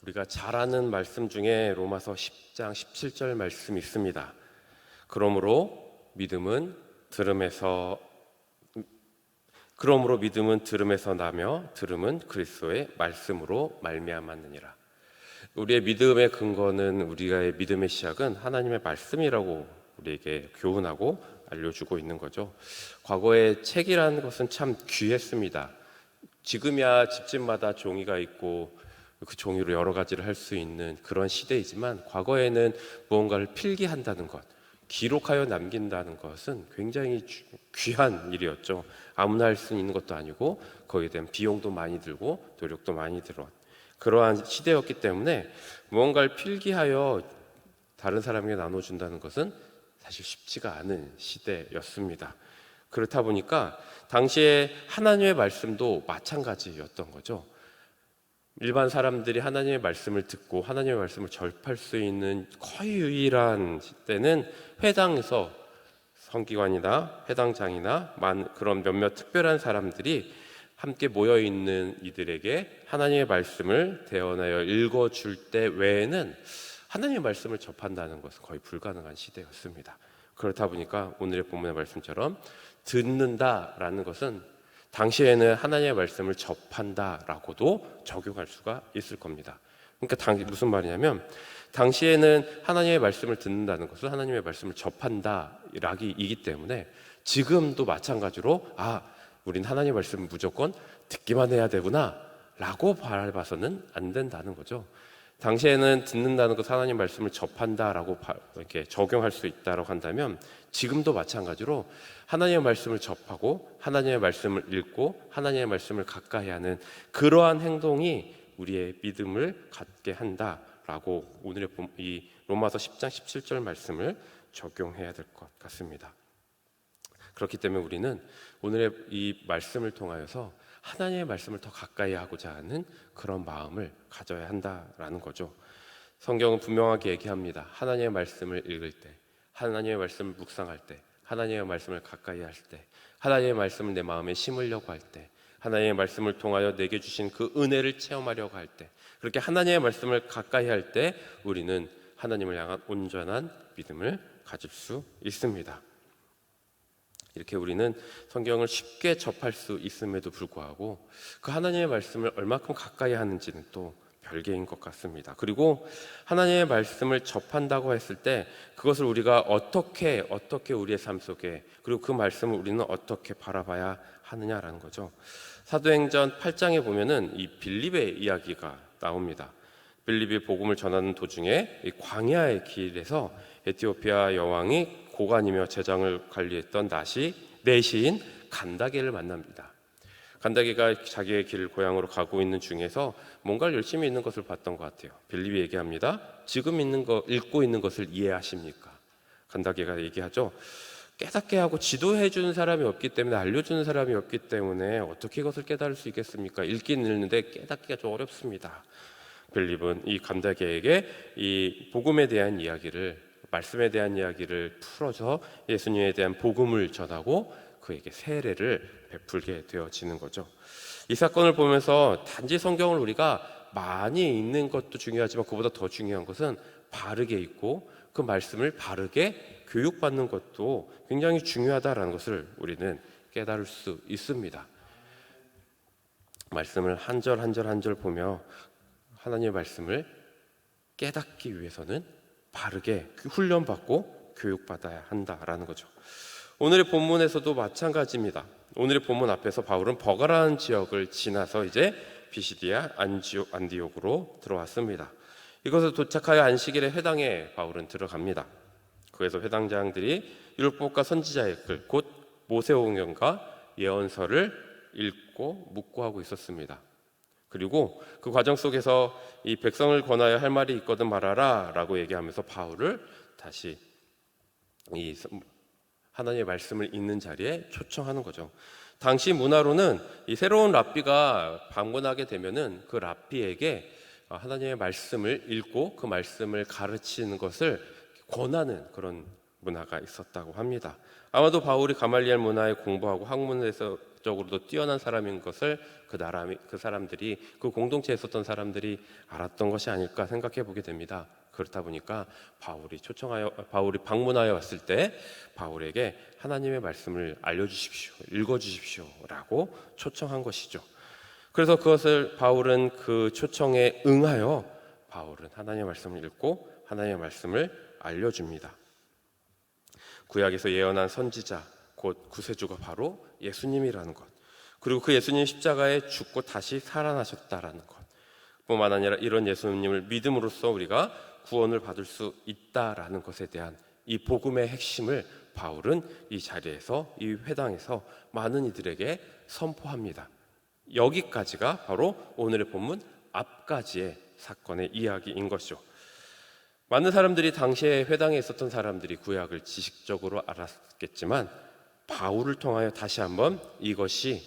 우리가 잘 아는 말씀 중에 로마서 10장 17절 말씀이 있습니다. 그러므로 믿음은 들음에서 나며 들음은 그리스도의 말씀으로 말미암았느니라. 우리의 믿음의 근거는, 우리의 믿음의 시작은 하나님의 말씀이라고 우리에게 교훈하고 알려주고 있는 거죠. 과거의 책이라는 것은 참 귀했습니다. 지금이야 집집마다 종이가 있고 그 종이로 여러 가지를 할 수 있는 그런 시대이지만, 과거에는 무언가를 필기한다는 것, 기록하여 남긴다는 것은 굉장히 귀한 일이었죠. 아무나 할 수 있는 것도 아니고 거기에 대한 비용도 많이 들고 노력도 많이 들어 그러한 시대였기 때문에 무언가를 필기하여 다른 사람에게 나눠준다는 것은 사실 쉽지가 않은 시대였습니다. 그렇다 보니까 당시에 하나님의 말씀도 마찬가지였던 거죠. 일반 사람들이 하나님의 말씀을 듣고 하나님의 말씀을 접할 수 있는 거의 유일한 때는 회당에서 성기관이나 회당장이나 그런 몇몇 특별한 사람들이 함께 모여있는 이들에게 하나님의 말씀을 대언하여 읽어줄 때 외에는 하나님의 말씀을 접한다는 것은 거의 불가능한 시대였습니다. 그렇다 보니까 오늘의 본문의 말씀처럼 듣는다라는 것은 당시에는 하나님의 말씀을 접한다라고도 적용할 수가 있을 겁니다. 그러니까 무슨 말이냐면, 당시에는 하나님의 말씀을 듣는다는 것은 하나님의 말씀을 접한다라기이기 때문에 지금도 마찬가지로 우린 하나님의 말씀을 무조건 듣기만 해야 되구나 라고 바라봐서는 안 된다는 거죠. 당시에는 듣는다는 것, 하나님 말씀을 접한다라고 이렇게 적용할 수 있다고 한다면, 지금도 마찬가지로 하나님의 말씀을 접하고 하나님의 말씀을 읽고 하나님의 말씀을 가까이 하는 그러한 행동이 우리의 믿음을 갖게 한다라고 오늘의 이 로마서 10장 17절 말씀을 적용해야 될 것 같습니다. 그렇기 때문에 우리는 오늘의 이 말씀을 통하여서 하나님의 말씀을 더 가까이 하고자 하는 그런 마음을 가져야 한다라는 거죠. 성경은 분명하게 얘기합니다. 하나님의 말씀을 읽을 때, 하나님의 말씀을 묵상할 때, 하나님의 말씀을 가까이 할 때, 하나님의 말씀을 내 마음에 심으려고 할 때, 하나님의 말씀을 통하여 내게 주신 그 은혜를 체험하려고 할 때, 그렇게 하나님의 말씀을 가까이 할 때 우리는 하나님을 향한 온전한 믿음을 가질 수 있습니다. 이렇게 우리는 성경을 쉽게 접할 수 있음에도 불구하고 그 하나님의 말씀을 얼마큼 가까이 하는지는 또 별개인 것 같습니다. 그리고 하나님의 말씀을 접한다고 했을 때 그것을 우리가 어떻게 우리의 삶 속에, 그리고 그 말씀을 우리는 어떻게 바라봐야 하느냐라는 거죠. 사도행전 8장에 보면은 이 빌립의 이야기가 나옵니다. 빌립이 복음을 전하는 도중에 이 광야의 길에서 에티오피아 여왕이 고관이며 재정을 관리했던 내시인 간다게를 만납니다. 간다게가 자기의 길 고향으로 가고 있는 중에서 뭔가를 열심히 읽는 것을 봤던 것 같아요. 빌립이 얘기합니다. 지금 읽고 있는 것을 이해하십니까? 간다게가 얘기하죠. 깨닫게 하고 지도해 주는 사람이 없기 때문에, 알려주는 사람이 없기 때문에 어떻게 이것을 깨달을 수 있겠습니까? 읽긴 읽는데 깨닫기가 좀 어렵습니다. 빌립은 이 간다게에게 이 복음에 대한 이야기를, 말씀에 대한 이야기를 풀어서 예수님에 대한 복음을 전하고 그에게 세례를 베풀게 되어지는 거죠. 이 사건을 보면서 단지 성경을 우리가 많이 읽는 것도 중요하지만 그보다 더 중요한 것은 바르게 읽고 그 말씀을 바르게 교육받는 것도 굉장히 중요하다는 것을 우리는 깨달을 수 있습니다. 말씀을 한 절 보며 하나님의 말씀을 깨닫기 위해서는 바르게 훈련받고 교육받아야 한다라는 거죠. 오늘의 본문에서도 마찬가지입니다. 오늘의 본문 앞에서 바울은 버가라는 지역을 지나서 이제 비시디아 안디옥으로 들어왔습니다. 이것을 도착하여 안식일의 회당에 바울은 들어갑니다. 그래서 회당장들이 율법과 선지자의 글, 곧 모세오경과 예언서를 읽고 묵고하고 있었습니다. 그리고 그 과정 속에서 이 백성을 권하여 할 말이 있거든 말하라 라고 얘기하면서 바울을 다시 이 하나님의 말씀을 읽는 자리에 초청하는 거죠. 당시 문화로는 이 새로운 랍비가 방문하게 되면은 그 랍비에게 하나님의 말씀을 읽고 그 말씀을 가르치는 것을 권하는 그런 문화가 있었다고 합니다. 아마도 바울이 가말리엘 문화에 공부하고 학문에서 영적으로도 뛰어난 사람인 것을 그 사람들이, 그 공동체에 있었던 사람들이 알았던 것이 아닐까 생각해 보게 됩니다. 그렇다 보니까 바울이 방문하여 왔을 때 바울에게 하나님의 말씀을 알려주십시오, 읽어주십시오라고 초청한 것이죠. 그래서 바울은 그 초청에 응하여 바울은 하나님의 말씀을 읽고 하나님의 말씀을 알려줍니다. 구약에서 예언한 선지자, 곧 구세주가 바로 예수님이라는 것, 그리고 그 예수님 십자가에 죽고 다시 살아나셨다라는 것, 뿐만 아니라 이런 예수님을 믿음으로써 우리가 구원을 받을 수 있다라는 것에 대한 이 복음의 핵심을 바울은 이 자리에서, 이 회당에서 많은 이들에게 선포합니다. 여기까지가 바로 오늘의 본문 앞까지의 사건의 이야기인 것이죠. 많은 사람들이 당시에 회당에 있었던 사람들이 구약을 지식적으로 알았겠지만 바울을 통하여 다시 한번 이것이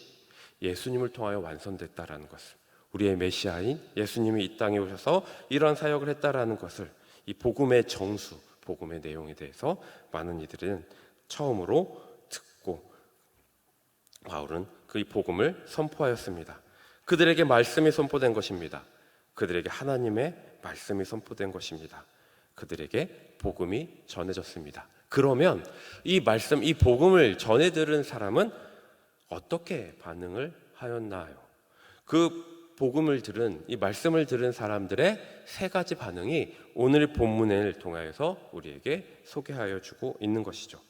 예수님을 통하여 완성됐다라는 것을, 우리의 메시아인 예수님이 이 땅에 오셔서 이러한 사역을 했다라는 것을, 이 복음의 정수, 복음의 내용에 대해서 많은 이들은 처음으로 듣고 바울은 그 복음을 선포하였습니다. 그들에게 말씀이 선포된 것입니다. 그들에게 하나님의 말씀이 선포된 것입니다. 그들에게 복음이 전해졌습니다. 그러면 이 말씀, 이 복음을 전해 들은 사람은 어떻게 반응을 하였나요? 그 복음을 들은, 이 말씀을 들은 사람들의 세 가지 반응이 오늘 본문을 통하여서 우리에게 소개하여 주고 있는 것이죠.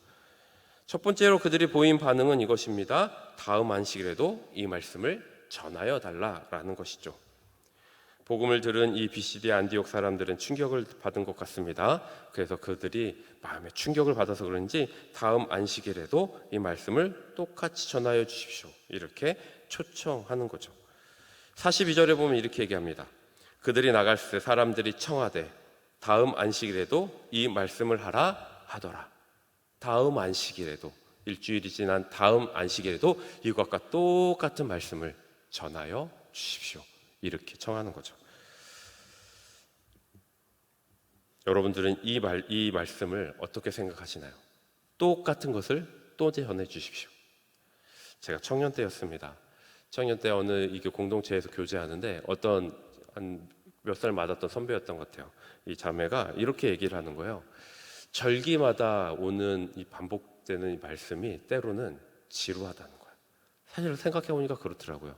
첫 번째로 그들이 보인 반응은 이것입니다. 다음 안식일에도 이 말씀을 전하여 달라라는 것이죠. 복음을 들은 이 BCD 안디옥 사람들은 충격을 받은 것 같습니다. 그래서 그들이 마음에 충격을 받아서 그런지 다음 안식일에도 이 말씀을 똑같이 전하여 주십시오, 이렇게 초청하는 거죠. 42절에 보면 이렇게 얘기합니다. 그들이 나갈 때 사람들이 청하되 다음 안식일에도 이 말씀을 하라 하더라. 다음 안식일에도, 일주일이 지난 다음 안식일에도 이것과 똑같은 말씀을 전하여 주십시오, 이렇게 청하는 거죠. 여러분들은 이 말씀을 어떻게 생각하시나요? 똑같은 것을 또 전해 주십시오. 제가 청년 때였습니다. 청년 때 어느 이게 공동체에서 교제하는데 어떤 한 몇 살 맞았던 선배였던 것 같아요. 이 자매가 이렇게 얘기를 하는 거예요. 절기마다 오는 이 반복되는 이 말씀이 때로는 지루하다는 거예요. 사실 생각해 보니까 그렇더라고요.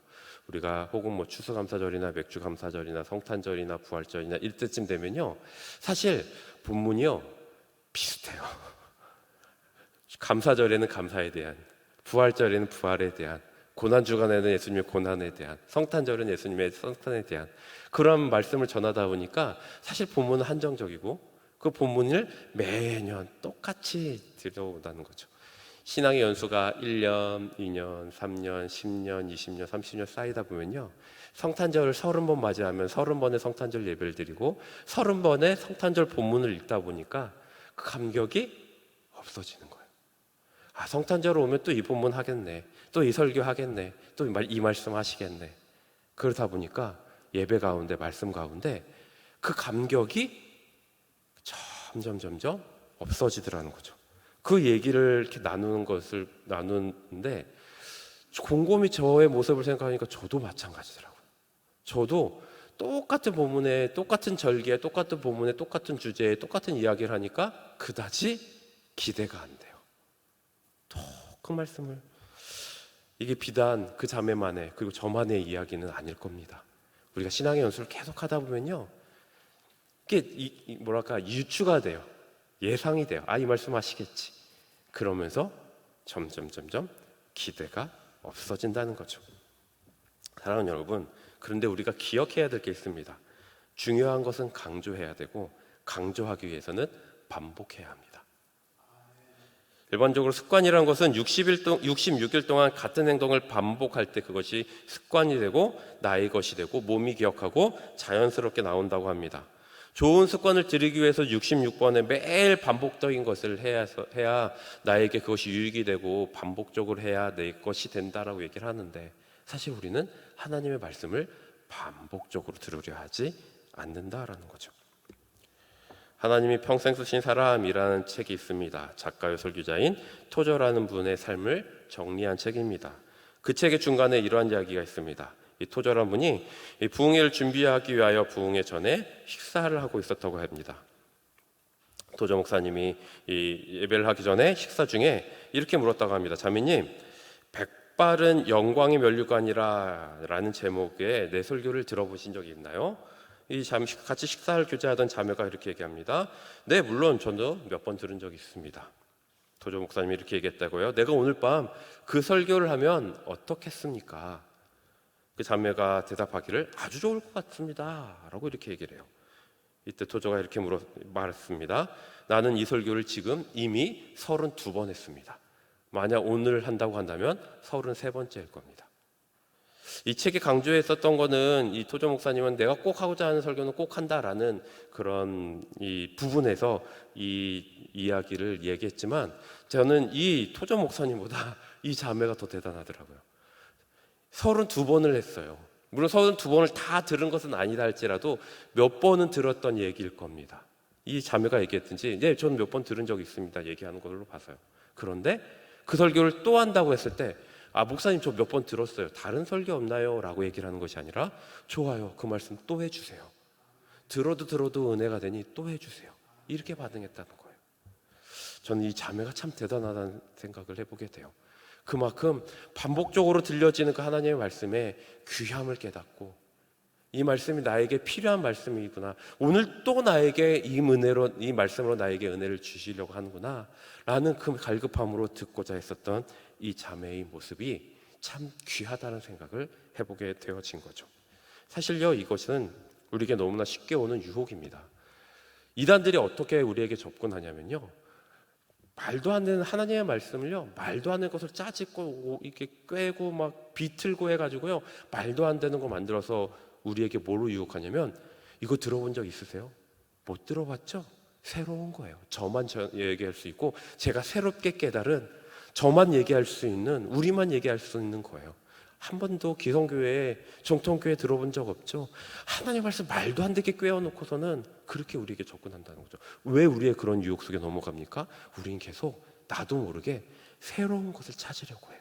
우리가 혹은 뭐 추수감사절이나 맥주감사절이나 성탄절이나 부활절이나 이때쯤 되면요, 사실 본문이요 비슷해요. 감사절에는 감사에 대한, 부활절에는 부활에 대한, 고난주간에는 예수님의 고난에 대한, 성탄절은 예수님의 성탄에 대한 그런 말씀을 전하다 보니까 사실 본문은 한정적이고 그 본문을 매년 똑같이 들어온다는 거죠. 신앙의 연수가 1년, 2년, 3년, 10년, 20년, 30년 쌓이다 보면요, 성탄절을 30번 맞이하면 30번의 성탄절 예배를 드리고 30번의 성탄절 본문을 읽다 보니까 그 감격이 없어지는 거예요. 아, 성탄절 오면 또 이 본문 하겠네, 또 이 설교 하겠네, 또 이 말씀 하시겠네. 그러다 보니까 예배 가운데, 말씀 가운데 그 감격이 점점 없어지더라는 거죠. 그 얘기를 이렇게 나누는데 곰곰이 저의 모습을 생각하니까 저도 마찬가지더라고요. 저도 똑같은 본문에, 똑같은 절기에, 똑같은 본문에, 똑같은 주제에 똑같은 이야기를 하니까 그다지 기대가 안 돼요. 또 그 말씀을, 이게 비단 그 자매만의, 그리고 저만의 이야기는 아닐 겁니다. 우리가 신앙의 연수를 계속 하다 보면요, 이게 뭐랄까 유추가 돼요. 예상이 돼요. 아, 이 말씀 하시겠지. 그러면서 점점 기대가 없어진다는 거죠. 사랑하는 여러분, 그런데 우리가 기억해야 될 게 있습니다. 중요한 것은 강조해야 되고 강조하기 위해서는 반복해야 합니다. 일반적으로 습관이라는 것은 66일 동안 같은 행동을 반복할 때 그것이 습관이 되고 나의 것이 되고 몸이 기억하고 자연스럽게 나온다고 합니다. 좋은 습관을 들이기 위해서 66번에 매일 반복적인 것을 해야 나에게 그것이 유익이 되고 반복적으로 해야 내 것이 된다라고 얘기를 하는데, 사실 우리는 하나님의 말씀을 반복적으로 들으려 하지 않는다라는 거죠. 하나님이 평생 쓰신 사람이라는 책이 있습니다. 작가요 설교자인 토저라는 분의 삶을 정리한 책입니다. 그 책의 중간에 이러한 이야기가 있습니다. 이 토절한 분이 이 부흥회를 준비하기 위하여 부흥회 전에 식사를 하고 있었다고 합니다. 도저 목사님이 이 예배를 하기 전에 식사 중에 이렇게 물었다고 합니다. 자매님, 백발은 영광의 면류관이라 라는 제목의 내 설교를 들어보신 적이 있나요? 같이 식사를 교제하던 자매가 이렇게 얘기합니다. 네, 물론 저도 몇 번 들은 적이 있습니다. 도저 목사님이 이렇게 얘기했다고요. 내가 오늘 밤 그 설교를 하면 어떻겠습니까? 그 자매가 대답하기를 아주 좋을 것 같습니다 라고 이렇게 얘기를 해요. 이때 도저가 이렇게 말했습니다. 나는 이 설교를 지금 이미 32번 했습니다. 만약 오늘 한다고 한다면 33번째일 겁니다. 이 책에 강조했었던 거는 이 토저 목사님은 내가 꼭 하고자 하는 설교는 꼭 한다라는 그런 이 부분에서 이 이야기를 얘기했지만 저는 이 토저 목사님보다 이 자매가 더 대단하더라고요. 32번을 했어요. 물론 32번을 다 들은 것은 아니다 할지라도 몇 번은 들었던 얘기일 겁니다. 이 자매가 얘기했든지 네, 저는 몇 번 들은 적이 있습니다 얘기하는 걸로 봐서요. 그런데 그 설교를 또 한다고 했을 때 목사님 저 몇 번 들었어요. 다른 설교 없나요? 라고 얘기를 하는 것이 아니라 좋아요. 그 말씀 또 해주세요. 들어도 은혜가 되니 또 해주세요. 이렇게 반응했다는 거예요. 저는 이 자매가 참 대단하다는 생각을 해보게 돼요. 그만큼 반복적으로 들려지는 그 하나님의 말씀에 귀함을 깨닫고 이 말씀이 나에게 필요한 말씀이구나. 오늘 또 나에게 이 말씀으로 나에게 은혜를 주시려고 하는구나 라는 그 갈급함으로 듣고자 했었던 이 자매의 모습이 참 귀하다는 생각을 해보게 되어진 거죠. 사실요, 이것은 우리에게 너무나 쉽게 오는 유혹입니다. 이단들이 어떻게 우리에게 접근하냐면요, 말도 안 되는 하나님의 말씀을요, 말도 안 되는 것을 짜집고 이렇게 꿰고 막 비틀고 해가지고요, 말도 안 되는 거 만들어서 우리에게 뭐로 유혹하냐면, 이거 들어본 적 있으세요? 못 들어봤죠? 새로운 거예요. 저만 얘기할 수 있고 제가 새롭게 깨달은, 저만 얘기할 수 있는, 우리만 얘기할 수 있는 거예요. 한 번도 기성교회, 정통교회 들어본 적 없죠? 하나님 말씀 말도 안 되게 꿰어놓고서는 그렇게 우리에게 접근한다는 거죠. 왜 우리의 그런 유혹 속에 넘어갑니까? 우리는 계속 나도 모르게 새로운 것을 찾으려고 해요.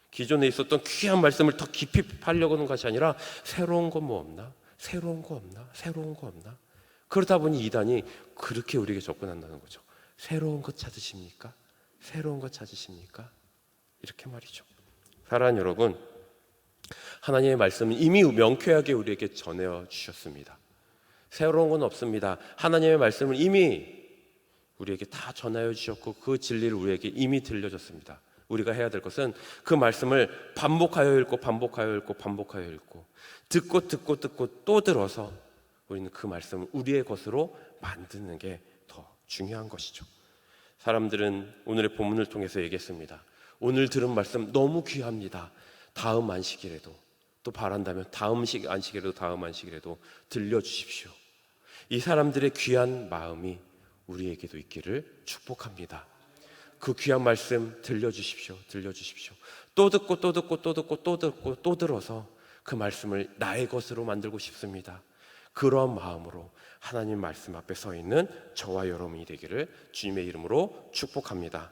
기존에 있었던 귀한 말씀을 더 깊이 파려고 하는 것이 아니라 새로운 건 뭐 없나? 새로운 거 없나? 새로운 거 없나? 그러다 보니 이단이 그렇게 우리에게 접근한다는 거죠. 새로운 것 찾으십니까? 새로운 것 찾으십니까? 이렇게 말이죠. 사랑하는 여러분, 하나님의 말씀은 이미 명쾌하게 우리에게 전해 주셨습니다. 새로운 건 없습니다. 하나님의 말씀을 이미 우리에게 다 전하여 주셨고 그 진리를 우리에게 이미 들려줬습니다. 우리가 해야 될 것은 그 말씀을 반복하여 읽고 반복하여 읽고 반복하여 읽고 듣고 또 들어서 우리는 그 말씀을 우리의 것으로 만드는 게 더 중요한 것이죠. 사람들은 오늘의 본문을 통해서 얘기했습니다. 오늘 들은 말씀 너무 귀합니다. 다음 안식일에도, 또 바란다면 다음 안식일에도 들려주십시오. 이 사람들의 귀한 마음이 우리에게도 있기를 축복합니다. 그 귀한 말씀 들려주십시오. 또 듣고 들어서 그 말씀을 나의 것으로 만들고 싶습니다. 그러한 마음으로 하나님 말씀 앞에 서 있는 저와 여러분이 되기를 주님의 이름으로 축복합니다.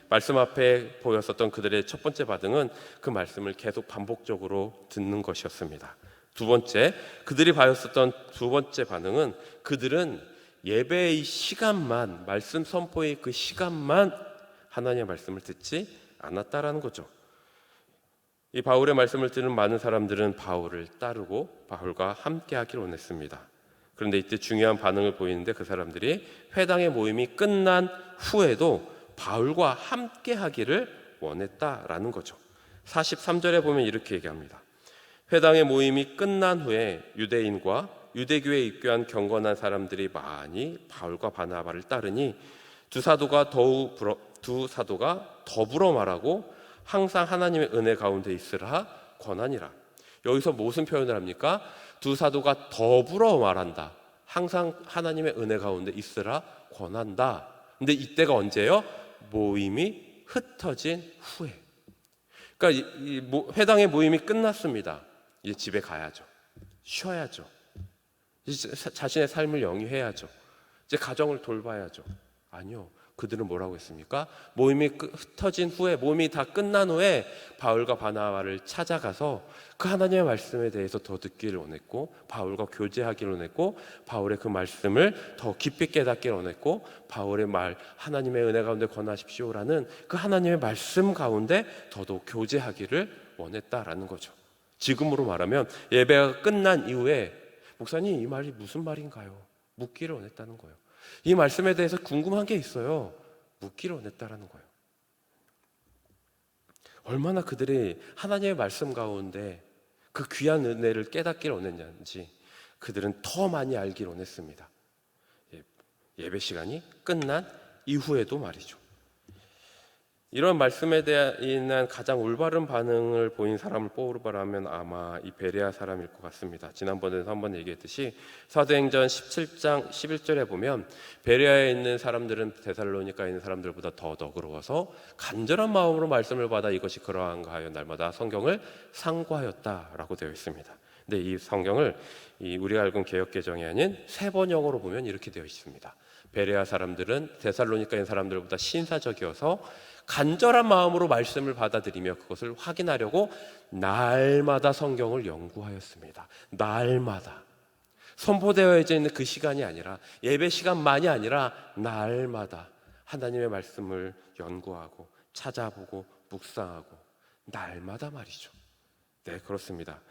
말씀 앞에 보였었던 그들의 첫 번째 반응은 그 말씀을 계속 반복적으로 듣는 것이었습니다. 두 번째, 그들이 보였었던 두 번째 반응은 그들은 예배의 시간만, 말씀 선포의 그 시간만 하나님의 말씀을 듣지 않았다라는 거죠. 이 바울의 말씀을 듣는 많은 사람들은 바울을 따르고 바울과 함께 하기를 원했습니다. 그런데 이때 중요한 반응을 보이는데 그 사람들이 회당의 모임이 끝난 후에도 바울과 함께 하기를 원했다라는 거죠. 43절에 보면 이렇게 얘기합니다. 회당의 모임이 끝난 후에 유대인과 유대교에 입교한 경건한 사람들이 많이 바울과 바나바를 따르니 두 사도가 더불어 말하고 항상 하나님의 은혜 가운데 있으라 권하니라. 여기서 무슨 표현을 합니까? 두 사도가 더불어 말한다. 항상 하나님의 은혜 가운데 있으라 권한다. 근데 이때가 언제예요? 모임이 흩어진 후에. 그러니까 회당의 모임이 끝났습니다. 이제 집에 가야죠. 쉬어야죠. 이제 자신의 삶을 영위해야죠. 이제 가정을 돌봐야죠. 아니요. 그들은 뭐라고 했습니까? 모임이 흩어진 후에, 모임이 다 끝난 후에 바울과 바나바를 찾아가서 그 하나님의 말씀에 대해서 더 듣기를 원했고, 바울과 교제하기를 원했고, 바울의 그 말씀을 더 깊이 깨닫기를 원했고, 바울의 말, 하나님의 은혜 가운데 권하십시오라는 그 하나님의 말씀 가운데 더더욱 교제하기를 원했다라는 거죠. 지금으로 말하면 예배가 끝난 이후에 목사님, 이 말이 무슨 말인가요? 묻기를 원했다는 거예요. 이 말씀에 대해서 궁금한 게 있어요. 묻기를 원했다라는 거예요. 얼마나 그들이 하나님의 말씀 가운데 그 귀한 은혜를 깨닫기를 원했는지 그들은 더 많이 알기를 원했습니다. 예배 시간이 끝난 이후에도 말이죠. 이런 말씀에 대한 가장 올바른 반응을 보인 사람을 뽑으라면 아마 이 베레아 사람일 것 같습니다. 지난번에도 한번 얘기했듯이 사도행전 17장 11절에 보면 베레아에 있는 사람들은 데살로니가에 있는 사람들보다 더 너그러워서 간절한 마음으로 말씀을 받아 이것이 그러한가 하여 날마다 성경을 상고하였다라고 되어 있습니다. 근데 이 성경을 우리가 읽은 개역개정이 아닌 세번역으로 보면 이렇게 되어 있습니다. 베레아 사람들은 데살로니가에 있는 사람들보다 신사적이어서 간절한 마음으로 말씀을 받아들이며 그것을 확인하려고 날마다 성경을 연구하였습니다. 날마다. 선포되어져 있는 그 시간이 아니라, 예배 시간만이 아니라 날마다 하나님의 말씀을 연구하고 찾아보고 묵상하고 날마다 말이죠. 네, 그렇습니다.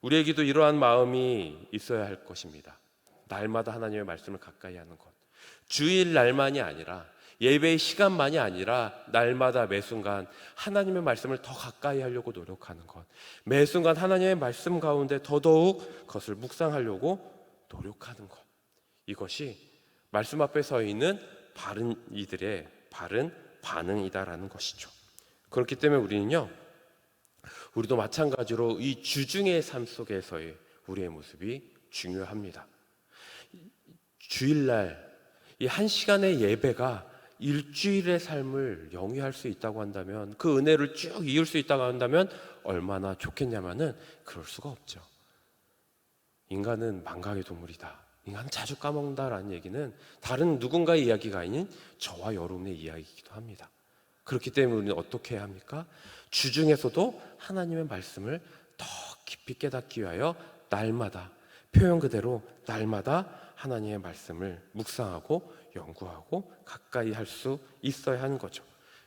우리에게도 이러한 마음이 있어야 할 것입니다. 날마다 하나님의 말씀을 가까이 하는 것. 주일 날만이 아니라, 예배의 시간만이 아니라 날마다 매순간 하나님의 말씀을 더 가까이 하려고 노력하는 것, 매순간 하나님의 말씀 가운데 더더욱 그것을 묵상하려고 노력하는 것, 이것이 말씀 앞에 서 있는 바른 이들의 바른 반응이다라는 것이죠. 그렇기 때문에 우리도 마찬가지로 이 주중의 삶 속에서의 우리의 모습이 중요합니다. 주일날 이 한 시간의 예배가 일주일의 삶을 영위할 수 있다고 한다면, 그 은혜를 쭉 이을 수 있다고 한다면 얼마나 좋겠냐면은 그럴 수가 없죠. 인간은 망각의 동물이다, 인간은 자주 까먹는다라는 얘기는 다른 누군가의 이야기가 아닌 저와 여러분의 이야기이기도 합니다. 그렇기 때문에 우리는 어떻게 해야 합니까? 주중에서도 하나님의 말씀을 더 깊이 깨닫기 위하여 날마다, 표현 그대로 날마다 하나님의 말씀을 묵상하고 연구하고 가까이 할 수 있어야 하는 거죠.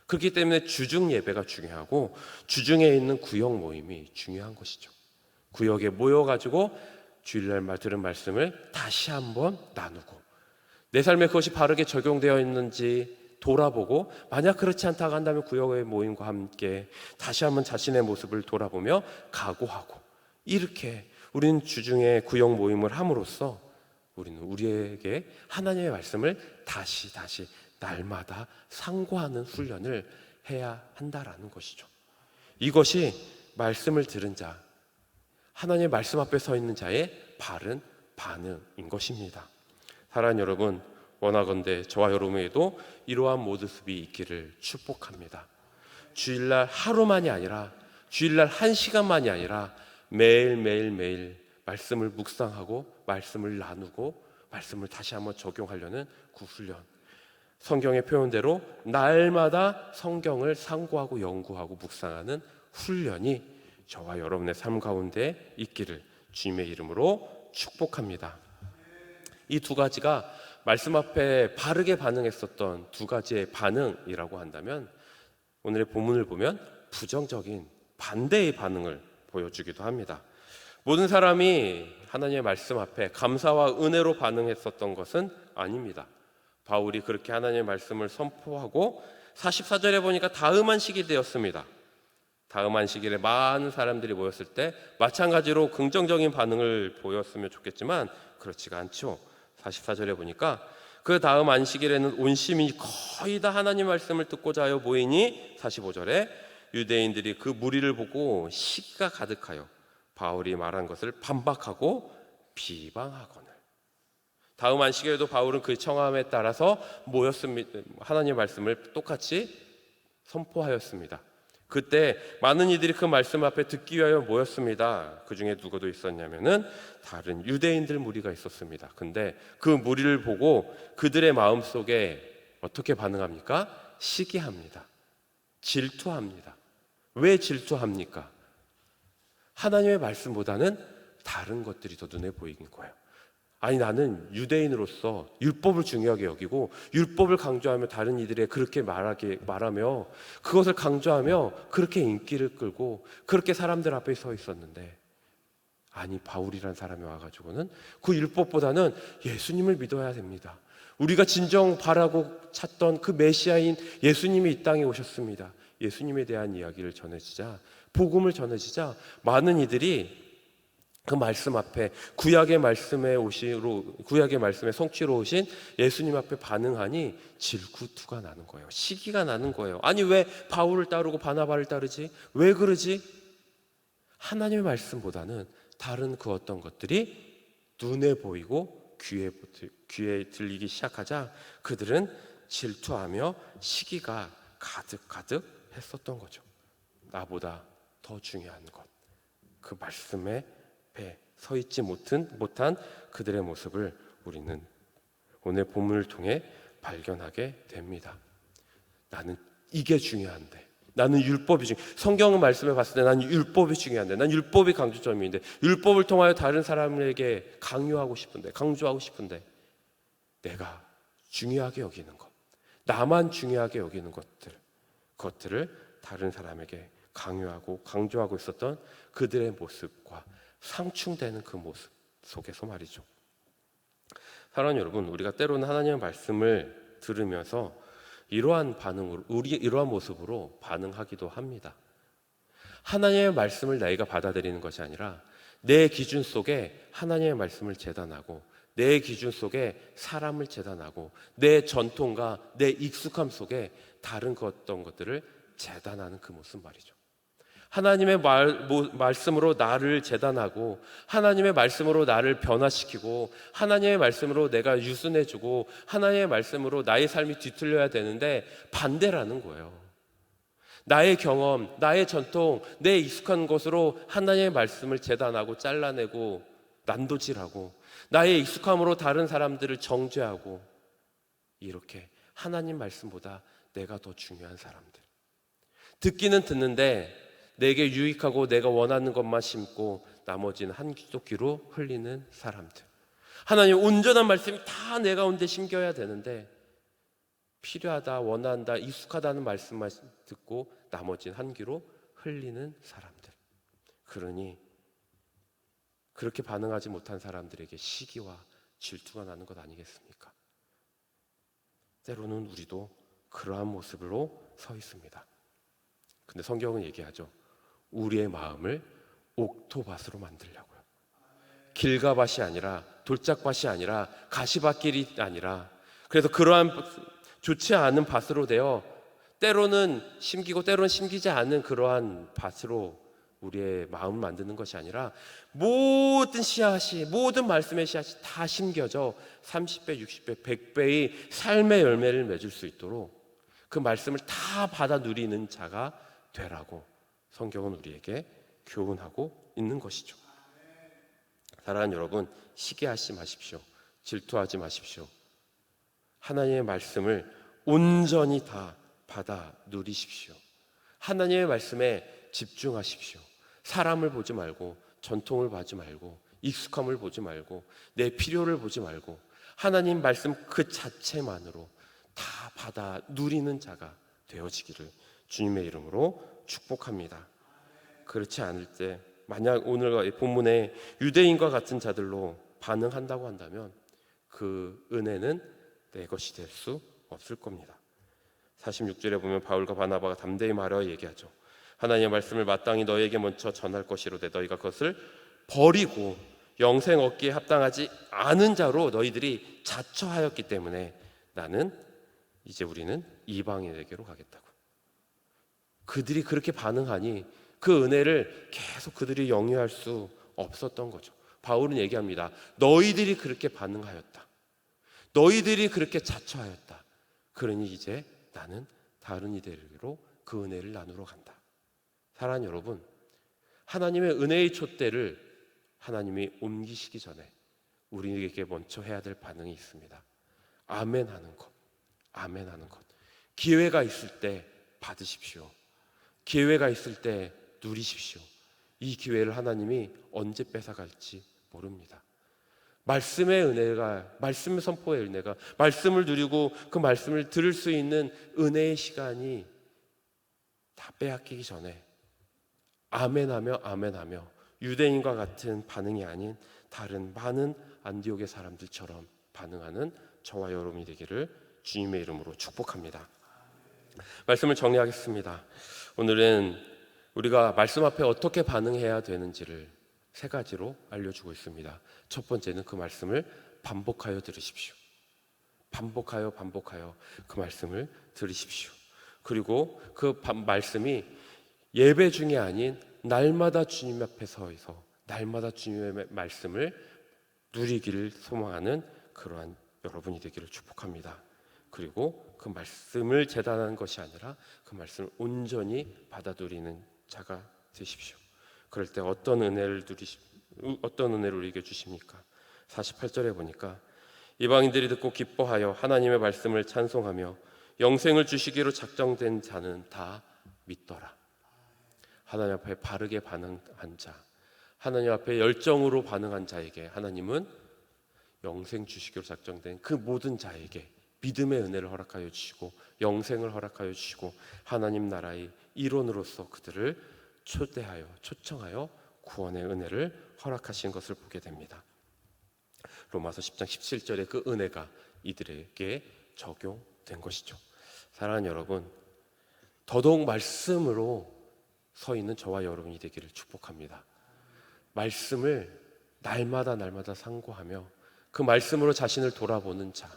그렇기 때문에 주중 예배가 중요하고 주중에 있는 구역 모임이 중요한 것이죠. 구역에 모여가지고 주일날 들은 말씀을 다시 한번 나누고, 내 삶에 그것이 바르게 적용되어 있는지 돌아보고, 만약 그렇지 않다고 한다면 구역의 모임과 함께 다시 한번 자신의 모습을 돌아보며 각오하고, 이렇게 우리는 주중에 구역 모임을 함으로써 우리는 우리에게 하나님의 말씀을 다시 날마다 상고하는 훈련을 해야 한다라는 것이죠. 이것이 말씀을 들은 자, 하나님의 말씀 앞에 서 있는 자의 바른 반응인 것입니다. 사랑하는 여러분, 원하건대 저와 여러분에게도 이러한 모습이 있기를 축복합니다. 주일날 하루만이 아니라, 주일날 한 시간만이 아니라 매일 말씀을 묵상하고 말씀을 나누고 말씀을 다시 한번 적용하려는 그 훈련, 성경의 표현대로 날마다 성경을 상고하고 연구하고 묵상하는 훈련이 저와 여러분의 삶 가운데 있기를 주님의 이름으로 축복합니다. 이 두 가지가 말씀 앞에 바르게 반응했었던 두 가지의 반응이라고 한다면, 오늘의 본문을 보면 부정적인 반대의 반응을 보여주기도 합니다. 모든 사람이 하나님의 말씀 앞에 감사와 은혜로 반응했었던 것은 아닙니다. 바울이 그렇게 하나님의 말씀을 선포하고 44절에 보니까 다음 안식일 되었습니다. 다음 안식일에 많은 사람들이 모였을 때 마찬가지로 긍정적인 반응을 보였으면 좋겠지만 그렇지가 않죠. 44절에 보니까 그 다음 안식일에는 온 시민이 거의 다 하나님 말씀을 듣고자 하여 모이니, 45절에 유대인들이 그 무리를 보고 시기가 가득하여 바울이 말한 것을 반박하고 비방하거늘. 다음 안식일에도 바울은 그 청함에 따라서 모였습니다. 하나님의 말씀을 똑같이 선포하였습니다. 그때 많은 이들이 그 말씀 앞에 듣기 위하여 모였습니다. 그 중에 누구도 있었냐면은 다른 유대인들 무리가 있었습니다. 근데 그 무리를 보고 그들의 마음속에 어떻게 반응합니까? 시기합니다. 질투합니다. 왜 질투합니까? 하나님의 말씀보다는 다른 것들이 더 눈에 보이는 거예요. 아니, 나는 유대인으로서 율법을 중요하게 여기고 율법을 강조하며 다른 이들에 그렇게 말하며 그것을 강조하며 그렇게 인기를 끌고 그렇게 사람들 앞에 서 있었는데, 아니, 바울이란 사람이 와가지고는 그 율법보다는 예수님을 믿어야 됩니다. 우리가 진정 바라고 찾던 그 메시아인 예수님이 이 땅에 오셨습니다. 예수님에 대한 이야기를 전해지자, 복음을 전해지자 많은 이들이 그 말씀 앞에 구약의 말씀의 성취로 오신 예수님 앞에 반응하니 질투가 나는 거예요. 시기가 나는 거예요. 아니, 왜 바울을 따르고 바나바를 따르지? 왜 그러지? 하나님의 말씀보다는 다른 그 어떤 것들이 눈에 보이고 귀에 들리기 시작하자 그들은 질투하며 시기가 가득 했었던 거죠. 나보다 더 중요한 것, 그 말씀에 배 서 있지 못한 그들의 모습을 우리는 오늘 본문을 통해 발견하게 됩니다. 나는 이게 중요한데, 나는 율법이 성경 말씀을 봤을 때 나는 율법이 중요한데, 난 율법이 강조점인데, 율법을 통하여 다른 사람에게 강조하고 싶은데 내가 중요하게 여기는 것, 나만 중요하게 여기는 그것들을 다른 사람에게 강조하고 있었던 그들의 모습과 상충되는 그 모습 속에서 말이죠. 사랑하는 여러분, 우리가 때로는 하나님의 말씀을 들으면서 이러한 모습으로 반응하기도 합니다. 하나님의 말씀을 내가 받아들이는 것이 아니라 내 기준 속에 하나님의 말씀을 재단하고, 내 기준 속에 사람을 재단하고, 내 전통과 내 익숙함 속에 다른 어떤 것들을 재단하는 그 모습 말이죠. 하나님의 말씀으로 나를 재단하고, 하나님의 말씀으로 나를 변화시키고, 하나님의 말씀으로 내가 유순해주고, 하나님의 말씀으로 나의 삶이 뒤틀려야 되는데 반대라는 거예요. 나의 경험, 나의 전통, 내 익숙한 것으로 하나님의 말씀을 재단하고 잘라내고 난도질하고, 나의 익숙함으로 다른 사람들을 정죄하고, 이렇게 하나님 말씀보다 내가 더 중요한 사람들, 듣기는 듣는데 내게 유익하고 내가 원하는 것만 심고 나머지는 한쪽 귀로 흘리는 사람들. 하나님 온전한 말씀이 다 내 가운데 심겨야 되는데 필요하다, 원한다, 익숙하다는 말씀만 듣고 나머지는 한 귀로 흘리는 사람들. 그러니 그렇게 반응하지 못한 사람들에게 시기와 질투가 나는 것 아니겠습니까? 때로는 우리도 그러한 모습으로 서 있습니다. 근데 성경은 얘기하죠. 우리의 마음을 옥토밭으로 만들려고요. 길가밭이 아니라, 돌짝밭이 아니라, 가시밭길이 아니라, 그래서 그러한 좋지 않은 밭으로 되어 때로는 심기고 때로는 심기지 않은 그러한 밭으로 우리의 마음을 만드는 것이 아니라, 모든 말씀의 씨앗이 다 심겨져 30배, 60배, 100배의 삶의 열매를 맺을 수 있도록 그 말씀을 다 받아 누리는 자가 되라고 성경은 우리에게 교훈하고 있는 것이죠. 사랑하는 여러분, 시기하지 마십시오. 질투하지 마십시오. 하나님의 말씀을 온전히 다 받아 누리십시오. 하나님의 말씀에 집중하십시오. 사람을 보지 말고, 전통을 보지 말고, 익숙함을 보지 말고, 내 필요를 보지 말고 하나님 말씀 그 자체만으로 다 받아 누리는 자가 되어지기를 주님의 이름으로 축복합니다. 그렇지 않을 때, 만약 오늘 본문에 유대인과 같은 자들로 반응한다고 한다면 그 은혜는 내 것이 될 수 없을 겁니다. 46절에 보면 바울과 바나바가 담대히 말하여 얘기하죠. 하나님의 말씀을 마땅히 너희에게 먼저 전할 것이로되 너희가 그것을 버리고 영생 얻기에 합당하지 않은 자로 너희들이 자처하였기 때문에 우리는 이방인에게로 가겠다고. 그들이 그렇게 반응하니 그 은혜를 계속 그들이 영위할 수 없었던 거죠. 바울은 얘기합니다. 너희들이 그렇게 반응하였다. 너희들이 그렇게 자처하였다. 그러니 이제 나는 다른 이들에게로 그 은혜를 나누러 간다. 사랑하는 여러분, 하나님의 은혜의 촛대를 하나님이 옮기시기 전에 우리에게 먼저 해야 될 반응이 있습니다. 아멘 하는 것. 아멘 하는 것. 기회가 있을 때 받으십시오. 기회가 있을 때 누리십시오. 이 기회를 하나님이 언제 뺏어갈지 모릅니다. 말씀의 은혜가, 말씀의 선포의 은혜가, 말씀을 누리고 그 말씀을 들을 수 있는 은혜의 시간이 다 빼앗기기 전에 아멘하며 아멘하며 유대인과 같은 반응이 아닌 다른 많은 안디옥의 사람들처럼 반응하는 저와 여러분이 되기를 주님의 이름으로 축복합니다. 말씀을 정리하겠습니다. 오늘은 우리가 말씀 앞에 어떻게 반응해야 되는지를 세 가지로 알려주고 있습니다. 첫 번째는 그 말씀을 반복하여 들으십시오. 반복하여 그 말씀을 들으십시오. 그리고 그 말씀이 예배 중에 아닌 날마다 주님 앞에 서서 날마다 주님의 말씀을 누리기를 소망하는 그러한 여러분이 되기를 축복합니다. 그리고 그 말씀을 재단하는 것이 아니라 그 말씀을 온전히 받아 누리는 자가 되십시오. 그럴 때 어떤 은혜를 우리에게 주십니까? 48절에 보니까 이방인들이 듣고 기뻐하여 하나님의 말씀을 찬송하며 영생을 주시기로 작정된 자는 다 믿더라. 하나님 앞에 바르게 반응한 자, 하나님 앞에 열정으로 반응한 자에게 하나님은 영생 주시기로 작정된 그 모든 자에게 믿음의 은혜를 허락하여 주시고 영생을 허락하여 주시고 하나님 나라의 일원으로서 그들을 초청하여 구원의 은혜를 허락하신 것을 보게 됩니다. 로마서 10장 17절에 그 은혜가 이들에게 적용된 것이죠. 사랑하는 여러분, 더더욱 말씀으로 서 있는 저와 여러분이 되기를 축복합니다. 말씀을 날마다 상고하며 그 말씀으로 자신을 돌아보는 자,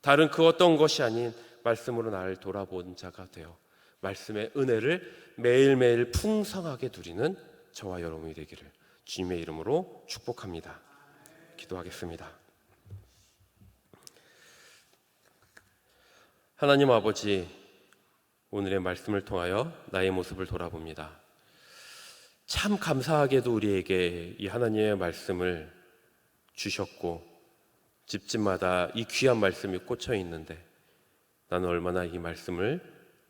다른 그 어떤 것이 아닌 말씀으로 나를 돌아보는 자가 되어 말씀의 은혜를 매일매일 풍성하게 누리는 저와 여러분이 되기를 주님의 이름으로 축복합니다. 기도하겠습니다. 하나님 아버지, 오늘의 말씀을 통하여 나의 모습을 돌아봅니다. 참 감사하게도 우리에게 이 하나님의 말씀을 주셨고 집집마다 이 귀한 말씀이 꽂혀 있는데 나는 얼마나 이 말씀을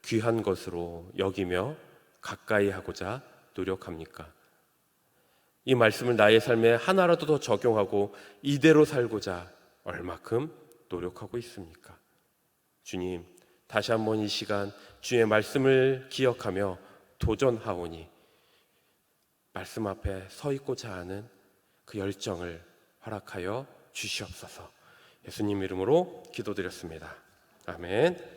귀한 것으로 여기며 가까이 하고자 노력합니까? 이 말씀을 나의 삶에 하나라도 더 적용하고 이대로 살고자 얼마큼 노력하고 있습니까? 주님, 다시 한번 이 시간 주의 말씀을 기억하며 도전하오니 말씀 앞에 서 있고자 하는 그 열정을 허락하여 주시옵소서. 예수님 이름으로 기도드렸습니다. 아멘.